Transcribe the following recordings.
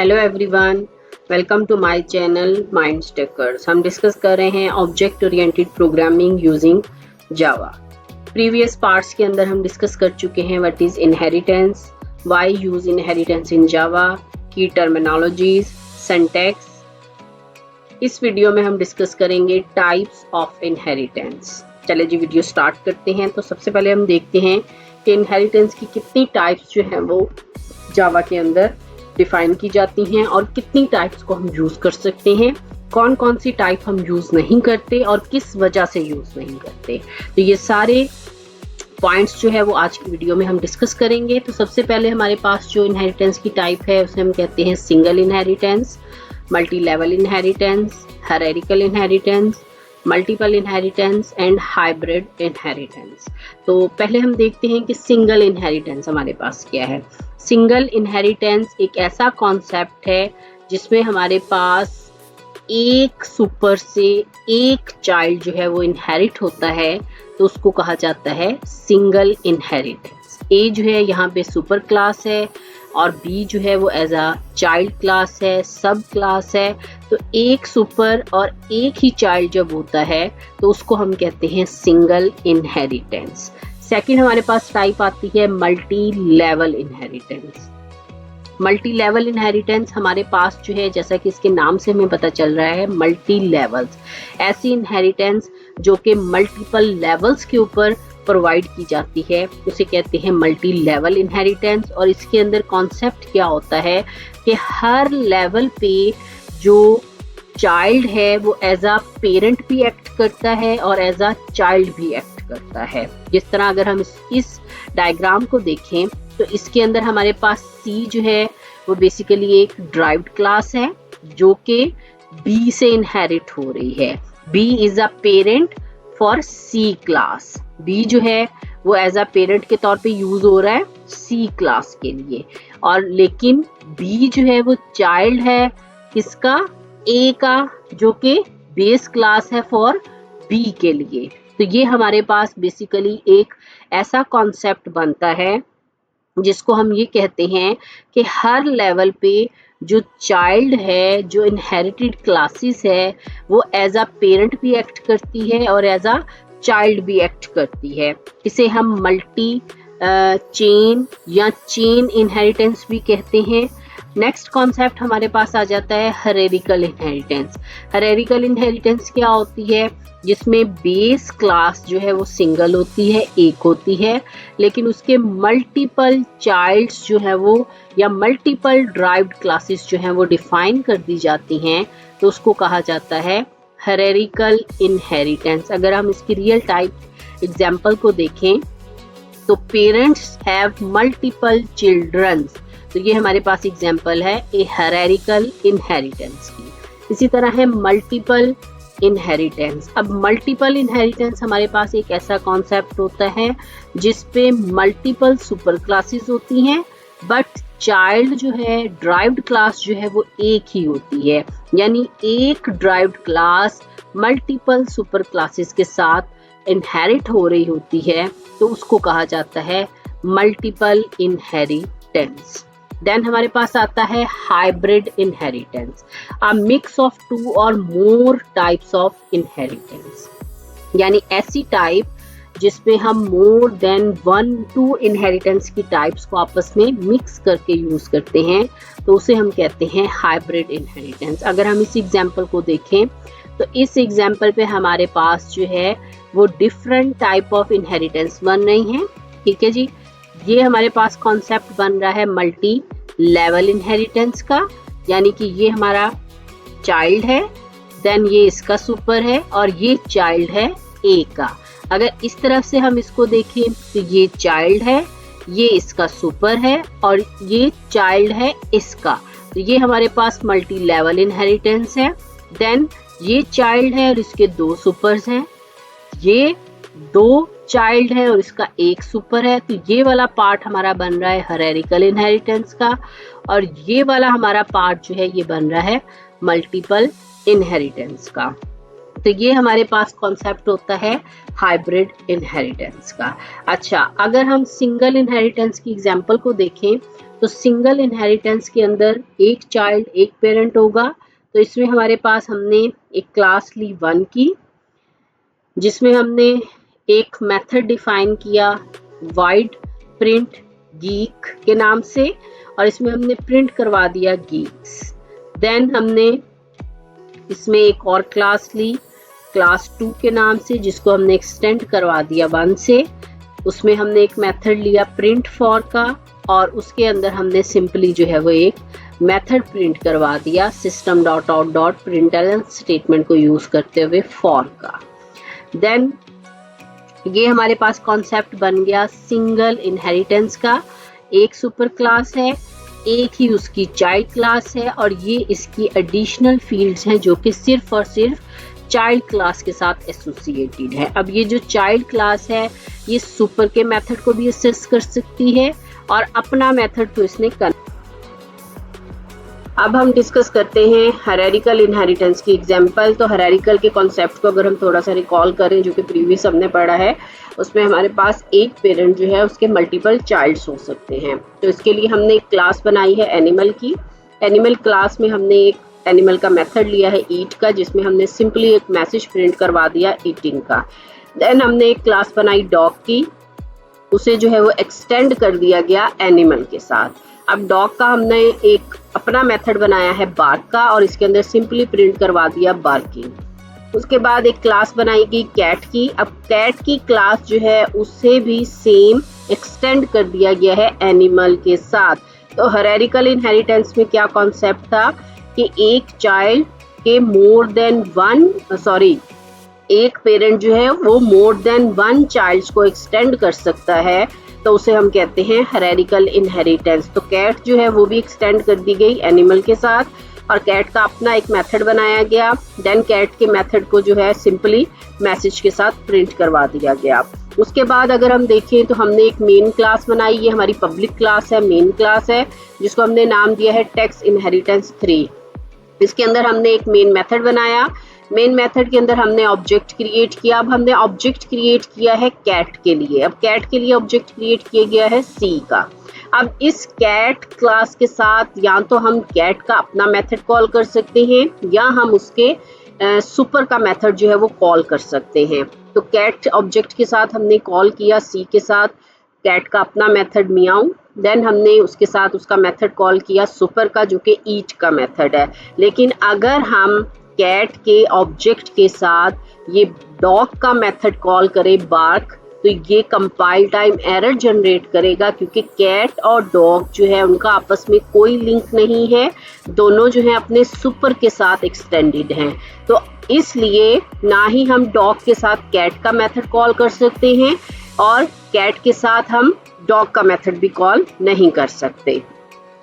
Hello everyone, welcome to my channel Mind Stackers. हम discuss कर रहे हैं object oriented programming using Java. Previous parts के अंदर हम डिस्कस कर चुके हैं what is inheritance, why use inheritance in Java, की टर्मिनोलॉजीज, सिंटैक्स। इस वीडियो में हम डिस्कस करेंगे टाइप्स ऑफ इनहेरिटेंस। चलिए जी वीडियो स्टार्ट करते हैं। तो सबसे पहले हम देखते हैं कि इनहेरिटेंस की कितनी टाइप्स जो हैं वो जावा के अंदर डिफाइन की जाती हैं और कितनी टाइप्स को हम यूज कर सकते हैं, कौन कौन सी टाइप हम यूज नहीं करते और किस वजह से यूज नहीं करते। तो ये सारे पॉइंट्स जो है वो आज की वीडियो में हम डिस्कस करेंगे। तो सबसे पहले हमारे पास जो इनहेरिटेंस की टाइप है उसे हम कहते हैं single inheritance, multi level inheritance, hierarchical inheritance, multiple inheritance and hybrid inheritance. तो पहले हम देखते हैं कि सिंगल इनहेरिटेंस हमारे पास क्या है। सिंगल इनहेरिटेंस एक ऐसा कॉन्सेप्ट है जिसमें हमारे पास एक सुपर से एक चाइल्ड जो है वो इनहेरिट होता है, तो उसको कहा जाता है सिंगल इनहेरिटेंस। ए जो है यहाँ पे सुपर क्लास है और बी जो है वो एज अ चाइल्ड क्लास है, सब क्लास है। तो एक सुपर और एक ही चाइल्ड जब होता है तो उसको हम कहते हैं सिंगल इनहेरिटेंस। सेकंड हमारे पास टाइप आती है multi level inheritance. Multi level inheritance हमारे पास जो है, जैसा कि इसके नाम से हमें पता चल रहा है, मल्टी लेवल्स, ऐसी इनहेरिटेंस जो कि मल्टीपल लेवल्स के ऊपर प्रोवाइड की जाती है, उसे कहते हैं मल्टी लेवल इनहेरिटेंस। और इसके अंदर कॉन्सेप्ट क्या होता है कि हर लेवल पे जो चाइल्ड है वो एज अ पेरेंट भी एक्ट करता है और एज अ चाइल्ड भी एक्ट करता है। जिस तरह अगर हम इस डायग्राम को देखें तो इसके अंदर हमारे पास सी जो है वो बेसिकली एक ड्राइव्ड क्लास है जो कि बी से इनहेरिट हो रही है। B is a parent for C class. B जो है वो एज अ पेरेंट के तौर पे यूज हो रहा है सी क्लास के लिए, और लेकिन बी जो है वो चाइल्ड है किसका, ए का, जो कि बेस क्लास है फॉर बी के लिए। तो ये हमारे पास बेसिकली एक ऐसा कॉन्सेप्ट बनता है जिसको हम ये कहते हैं कि हर लेवल पे जो चाइल्ड है, जो इनहेरिटेड क्लासेस है, वो एज अ पेरेंट भी एक्ट करती है और एज अ चाइल्ड भी एक्ट करती है। इसे हम मल्टी चेन या चेन इनहेरिटेंस भी कहते हैं। नेक्स्ट कॉन्सेप्ट हमारे पास आ जाता है हायरार्किकल इनहेरिटेंस। हायरार्किकल इनहेरिटेंस क्या होती है, जिसमें बेस क्लास जो है वो सिंगल होती है, एक होती है, लेकिन उसके मल्टीपल चाइल्ड्स जो है वो या मल्टीपल ड्राइव्ड क्लासेस जो हैं वो डिफाइन कर दी जाती हैं, तो उसको कहा जाता है हायरार्किकल इनहेरिटेंस। अगर हम इसकी रियल टाइप एग्जांपल को देखें तो पेरेंट्स हैव मल्टीपल चिल्ड्रंस, तो ये हमारे पास एग्जांपल है ए हायरार्किकल इनहेरिटेंस की। इसी तरह है मल्टीपल इनहेरिटेंस। अब मल्टीपल इनहेरिटेंस हमारे पास एक ऐसा कॉन्सेप्ट होता है जिसपे मल्टीपल सुपर क्लासेस होती हैं, बट चाइल्ड जो है, ड्राइव्ड क्लास जो है वो एक ही होती है, यानी एक derived class multiple super classes के साथ इनहेरिट हो रही होती है, तो उसको कहा जाता है मल्टीपल इनहेरिटेंस। देन हमारे पास आता है hybrid inheritance, a mix of two और मोर टाइप्स ऑफ इनहेरिटेंस, यानी ऐसी टाइप जिसमें हम मोर देन 1-2 इनहेरिटेंस की टाइप्स को आपस में मिक्स करके यूज करते हैं, तो उसे हम कहते हैं हाइब्रिड इनहेरिटेंस। अगर हम इस एग्जांपल को देखें तो इस एग्जांपल पे हमारे पास जो है वो डिफरेंट टाइप ऑफ इनहेरिटेंस बन रही हैं। ठीक है जी, ये हमारे पास कॉन्सेप्ट बन रहा है मल्टी लेवल इनहेरिटेंस का, यानी कि ये हमारा चाइल्ड है, देन ये इसका सुपर है और ये चाइल्ड है ए का। अगर इस तरफ से हम इसको देखें तो ये चाइल्ड है, ये इसका सुपर है और ये चाइल्ड है इसका, तो ये हमारे पास मल्टी लेवल इनहेरिटेंस है। देन ये चाइल्ड है और इसके 2 सुपर्स हैं, ये 2 चाइल्ड है और इसका 1 सुपर है, तो ये वाला पार्ट हमारा बन रहा है हायरार्किकल इनहेरिटेंस का, और ये वाला हमारा पार्ट जो है ये बन रहा है मल्टीपल इनहेरिटेंस का। तो ये हमारे पास कॉन्सेप्ट होता है हाइब्रिड इनहेरिटेंस का। अच्छा, अगर हम सिंगल इनहेरिटेंस की एग्जांपल को देखें तो सिंगल इनहेरिटेंस के अंदर एक चाइल्ड एक पेरेंट होगा। तो इसमें हमारे पास हमने एक क्लास ली 1 की, जिसमें हमने एक मेथड डिफाइन किया वाइड प्रिंट गीक के नाम से, और इसमें हमने प्रिंट करवा दिया गीक्स। देन हमने इसमें एक और क्लास ली क्लास 2 के नाम से, जिसको हमने एक्सटेंड करवा दिया 1 से। उसमें हमने एक मेथड लिया प्रिंट फॉर का, और उसके अंदर हमने सिंपली जो है वो एक मेथड प्रिंट करवा दिया system dot out dot println statement को यूज करते हुए फॉर का। देन ये हमारे पास कॉन्सेप्ट बन गया सिंगल इनहेरिटेंस का। एक सुपर क्लास है, एक ही उसकी चाइल्ड क्लास है, और ये इसकी एडिशनल फील्ड्स हैं जो कि सिर्फ और सिर्फ चाइल्ड क्लास के साथ एसोसिएटेड है। अब ये जो चाइल्ड क्लास है ये सुपर के मेथड को भी असेस कर सकती है, और अपना मेथड तो इसने कर। अब हम डिस्कस करते हैं हायरार्किकल इनहेरिटेंस की एग्जांपल। तो हायरार्किकल के कॉन्सेप्ट को अगर हम थोड़ा सा रिकॉल करें, जो कि प्रीवियस हमने पढ़ा है, उसमें हमारे पास एक पेरेंट जो है उसके मल्टीपल चाइल्ड्स हो सकते हैं। तो इसके लिए हमने एक क्लास बनाई है एनिमल की। एनिमल क्लास में हमने एक एनिमल का मेथड लिया है ईट का, जिसमें हमने सिंपली एक मैसेज प्रिंट करवा दिया ईटिंग का। देन हमने एक क्लास बनाई डॉग की, उसे जो है वो एक्सटेंड कर दिया गया एनिमल के साथ। अब डॉग का हमने एक अपना मेथड बनाया है बार्क का, और इसके अंदर सिंपली प्रिंट करवा दिया बार्किंग। उसके बाद एक क्लास बनाई गई कैट की। अब कैट की क्लास जो है उसे भी सेम एक्सटेंड कर दिया गया है एनिमल के साथ। तो हायरार्किकल इनहेरिटेंस में क्या कॉन्सेप्ट था कि एक चाइल्ड के एक पेरेंट जो है वो मोर देन 1 चाइल्ड्स को एक्सटेंड कर सकता है, तो उसे हम कहते हैं हायरार्किकल इनहेरिटेंस। तो कैट जो है वो भी एक्सटेंड कर दी गई एनिमल के साथ, और कैट का अपना एक मेथड बनाया गया। देन कैट के मेथड को जो है सिंपली मैसेज के साथ प्रिंट करवा दिया गया। उसके बाद अगर हम देखें तो हमने एक मेन क्लास बनाई, ये हमारी पब्लिक क्लास है, मेन क्लास है, जिसको हमने नाम दिया है टेक्स्ट इनहेरिटेंस 3। इसके अंदर हमने एक मेन मेथड बनाया। मेन मेथड के अंदर हमने ऑब्जेक्ट क्रिएट किया। अब हमने ऑब्जेक्ट क्रिएट किया है कैट के लिए। अब कैट के लिए ऑब्जेक्ट क्रिएट किया गया है सी का। अब इस कैट क्लास के साथ या तो हम कैट का अपना मेथड कॉल कर सकते हैं, या हम उसके सुपर का मेथड जो है वो कॉल कर सकते हैं। तो कैट ऑब्जेक्ट के साथ हमने कॉल किया सी के साथ कैट का अपना मेथड मियाऊ। देन हमने उसके साथ उसका मेथड कॉल किया सुपर का, जो कि ईट का मेथड है। लेकिन अगर हम कैट के ऑब्जेक्ट के साथ ये डॉग का मेथड कॉल करें बार्क, तो ये कंपाइल टाइम एरर जनरेट करेगा, क्योंकि कैट और डॉग जो है उनका आपस में कोई लिंक नहीं है, दोनों जो है अपने सुपर के साथ एक्सटेंडेड हैं। तो इसलिए ना ही हम डॉग के साथ कैट का मेथड कॉल कर सकते हैं, और कैट के साथ हम डॉग का मेथड भी कॉल नहीं कर सकते।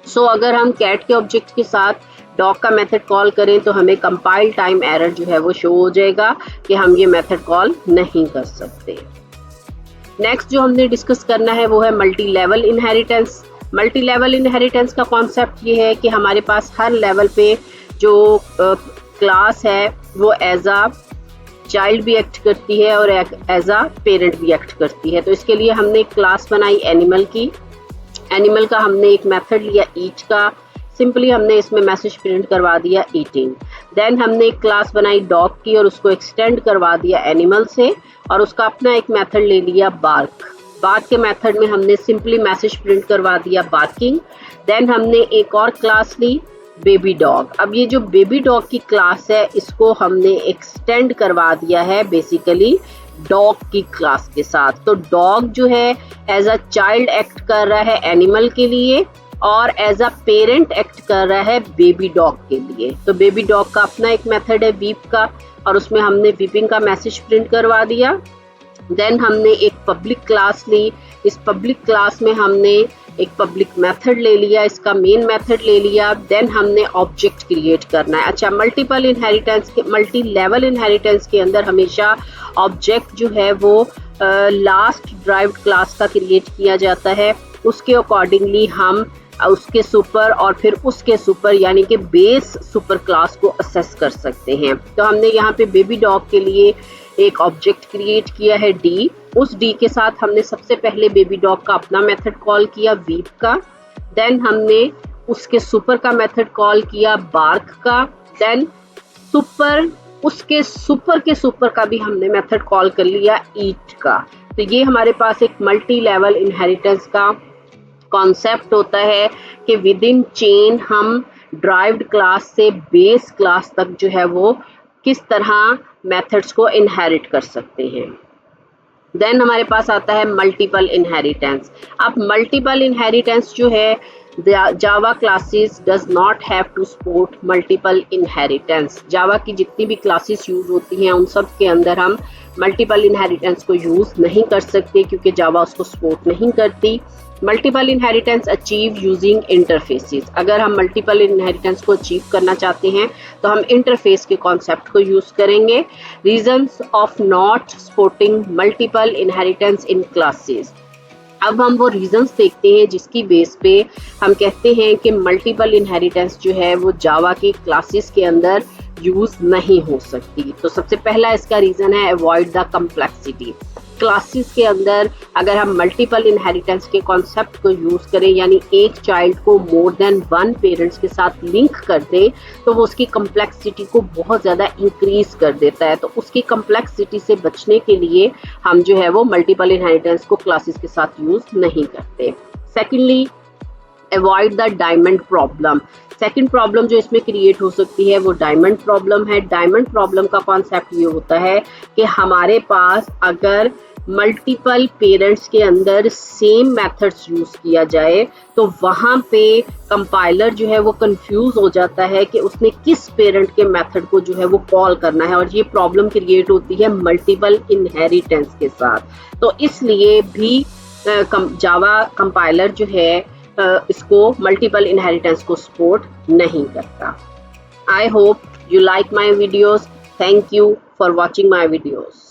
सो अगर हम कैट के ऑब्जेक्ट के साथ डॉग का मेथड कॉल करें तो हमें कंपाइल टाइम एरर जो है वो शो हो जाएगा कि हम ये मेथड कॉल नहीं कर सकते। नेक्स्ट जो हमने डिस्कस करना है वो है multi level inheritance. Multi level inheritance का कॉन्सेप्ट ये है कि हमारे पास हर लेवल पे जो क्लास है वो एज अ चाइल्ड भी एक्ट करती है और एज अ पेरेंट भी एक्ट करती है। तो इसके लिए हमने एक क्लास बनाई एनिमल की। एनिमल का हमने एक मेथड लिया ईट का, सिंपली हमने इसमें मैसेज प्रिंट करवा दिया ईटिंग। देन हमने एक क्लास बनाई डॉग की और उसको एक्सटेंड करवा दिया एनिमल से, और उसका अपना एक मेथड ले लिया बार्क। बार्क के मेथड में हमने सिंपली मैसेज प्रिंट करवा दिया बार्किंग। देन हमने एक और क्लास ली बेबी डॉग। अब ये जो बेबी डॉग की क्लास है इसको हमने एक्सटेंड करवा दिया है बेसिकली डॉग की क्लास के साथ। तो डॉग जो है एज अ चाइल्ड एक्ट कर रहा है एनिमल के लिए, और एज अ पेरेंट एक्ट कर रहा है बेबी डॉग के लिए। तो बेबी डॉग का अपना एक मेथड है वीप का, और उसमें हमने वीपिंग का मैसेज प्रिंट करवा दिया। देन हमने एक पब्लिक क्लास ली। इस पब्लिक क्लास में हमने एक पब्लिक मेथड ले लिया, इसका मेन मेथड ले लिया। देन हमने ऑब्जेक्ट क्रिएट करना है। अच्छा, मल्टी लेवल इनहेरिटेंस के अंदर हमेशा ऑब्जेक्ट जो है वो लास्ट ड्राइव्ड क्लास का क्रिएट किया जाता है। उसके अकॉर्डिंगली हम उसके सुपर और फिर उसके सुपर यानी कि बेस सुपर क्लास को असेस कर सकते हैं। तो हमने यहाँ पे बेबी डॉग के लिए एक ऑब्जेक्ट क्रिएट किया है डी। उस डी के साथ हमने सबसे पहले बेबी डॉग का अपना मेथड कॉल किया वीप का। देन हमने उसके सुपर का मेथड कॉल किया बार्क का, देन सुपर उसके सुपर के सुपर का भी हमने मेथड कॉल कर लिया ईट का। तो ये हमारे पास एक मल्टी लेवल इनहेरिटेंस का कॉन्सेप्ट होता है कि विद इन चेन हम ड्राइव्ड क्लास से बेस क्लास तक जो है वो किस तरह मेथड्स को इनहेरिट कर सकते हैं। देन हमारे पास आता है मल्टीपल इनहेरिटेंस। अब मल्टीपल इनहेरिटेंस जो है, Java classes does not have to support multiple inheritance. Java की जितनी भी क्लासेस यूज होती हैं उन सब के अंदर हम मल्टीपल इनहेरिटेंस को यूज नहीं कर सकते क्योंकि जावा उसको सपोर्ट नहीं करती। Multiple inheritance achieve using interfaces. अगर हम मल्टीपल इनहेरिटेंस को अचीव करना चाहते हैं तो हम इंटरफेस के कॉन्सेप्ट को यूज करेंगे। Reasons of not supporting multiple inheritance in classes. अब हम वो रीजंस देखते हैं जिसकी बेस पे हम कहते हैं कि मल्टीपल इनहेरिटेंस जो है वो जावा की क्लासेस के अंदर यूज नहीं हो सकती। तो सबसे पहला इसका रीजन है अवॉइड द कम्प्लेक्सिटी। क्लासेस के अंदर अगर हम मल्टीपल इनहेरिटेंस के कॉन्सेप्ट को यूज करें, यानी एक चाइल्ड को मोर देन वन पेरेंट्स के साथ लिंक कर दें, तो वो उसकी कम्प्लेक्सिटी को बहुत ज़्यादा इंक्रीज कर देता है। तो उसकी कम्प्लेक्सिटी से बचने के लिए हम जो है वो मल्टीपल इनहेरिटेंस को क्लासेस के साथ यूज नहीं करते। Secondly, avoid the diamond problem. Second problem जो इसमें क्रिएट हो सकती है वो डायमंड प्रॉब्लम है। डायमंड प्रॉब्लम का कॉन्सेप्ट ये होता है कि हमारे पास अगर मल्टीपल पेरेंट्स के अंदर सेम मेथड्स यूज किया जाए तो वहाँ पे कंपाइलर जो है वो कंफ्यूज हो जाता है कि उसने किस पेरेंट के मेथड को जो है वो कॉल करना है, और ये प्रॉब्लम क्रिएट होती है मल्टीपल इनहेरिटेंस के साथ। तो इसलिए भी जावा कंपाइलर जो है इसको मल्टीपल इनहेरिटेंस को सपोर्ट नहीं करता। I hope you like my videos. Thank you for watching my videos.